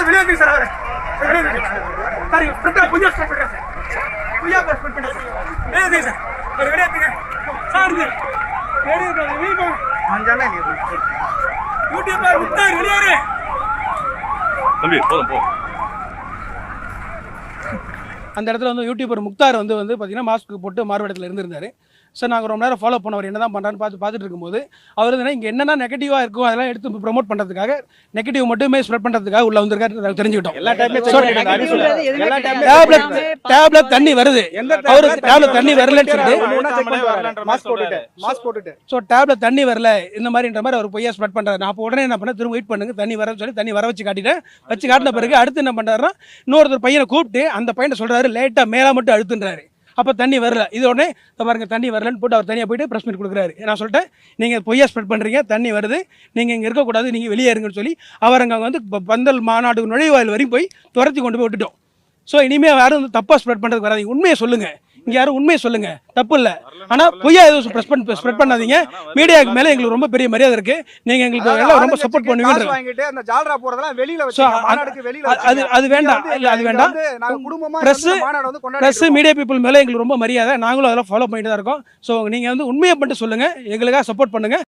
வெளியே sir sir புரியா புரியா ஸ்பெண்ட் பண்ணுறேன் வெளியே சார் வெளியே சார் யூடியூப் முக்தார் வெளியே தம்பி போதும் போ. அந்த இடத்துல வந்து யூடியூபர் முக்தார் வந்து பார்த்தீங்கன்னா மாஸ்க் போட்டு மாறுவேடத்தில் இருந்திருந்தாரு. ஸோ நாங்கள் ரொம்ப நேரம் ஃபாலோ பண்ணவர் என்ன தான் பண்ணுறான்னு பார்த்துட்டு இருக்கும்போது அவர் வந்து இங்கே என்னென்ன நெகட்டிவாக இருக்கும் அதெல்லாம் எடுத்து ப்ரொமோட் பண்ணுறதுக்காக நெகட்டிவ் மட்டுமே ஸ்ப்ரெட் பண்ணுறதுக்காக உள்ள வந்திருக்காரு தெரிஞ்சுக்கிட்டோம். டேப்லெட் தண்ணி வருது, அவருக்கு டேப்லெட் தண்ணி வரலன்னு சொல்லிட்டு ஸோ டேப்லெட் தண்ணி வரல இந்த மாதிரின்ற மாதிரி அவர் பொய்யா ஸ்ப்ரெட் பண்ணுறாரு. நான் அப்போ உடனே என்ன பண்ணேன், திரும்ப வெயிட் பண்ணுங்க தண்ணி வரன்னு சொல்லி தண்ணி வர வச்சு காட்டிட்டேன். வச்சு காட்டின பிறகு அடுத்து என்ன பண்ணுறாருன்னா இன்னொருத்தர் பையனை கூப்பிட்டு அந்த பையனை சொல்கிறாரு லேட்டாக மேலே மட்டும் அழுத்துன்றாரு. அப்போ தண்ணி வரல. இது உடனே பாருங்க தண்ணி வரலன்னு போட்டு அவர் தனியாக போயிட்டு ப்ரெஸ் மீட் கொடுக்குறாரு. நான் சொல்லிட்டேன் நீங்கள் பொய்யா ஸ்ப்ரெட் பண்ணுறீங்க, தண்ணி வருது, நீங்கள் இங்கே இருக்கக்கூடாது, நீங்கள் வெளியே இருங்கன்னு சொல்லி அவர் அங்கே வந்து பந்தல் மாநாடு நுழைவாயில் வரைக்கும் போய் துரத்தி கொண்டு போய் விட்டுட்டோம். ஸோ இனிமேல் யாரும் வந்து தப்பாக ஸ்ப்ரெட் பண்ணுறதுக்கு வராது. உண்மையை சொல்லுங்கள், இங்கே யாரும் உண்மையை சொல்லுங்கள், தப்பு இல்லை. ஆனால் பொய்யா எதுவும் ஸ்ப்ரெட் பண்ணாதீங்க. மீடியாவுக்கு மேலே எங்களுக்கு ரொம்ப பெரிய மரியாதை இருக்குது. நீங்கள் எங்களுக்கு எல்லாம் ரொம்ப சப்போர்ட் பண்ணுவீங்க. அது வேண்டாம், இல்லை அது வேண்டாம். ப்ரெஸ் மீடியா பீப்புள் மேலே எங்களுக்கு ரொம்ப மரியாதை. நாங்களும் அதெல்லாம் ஃபாலோ பண்ணிட்டு தான் இருக்கோம். ஸோ நீங்கள் வந்து உண்மையை மட்டும் சொல்லுங்கள், எங்களுக்காக சப்போர்ட் பண்ணுங்கள்.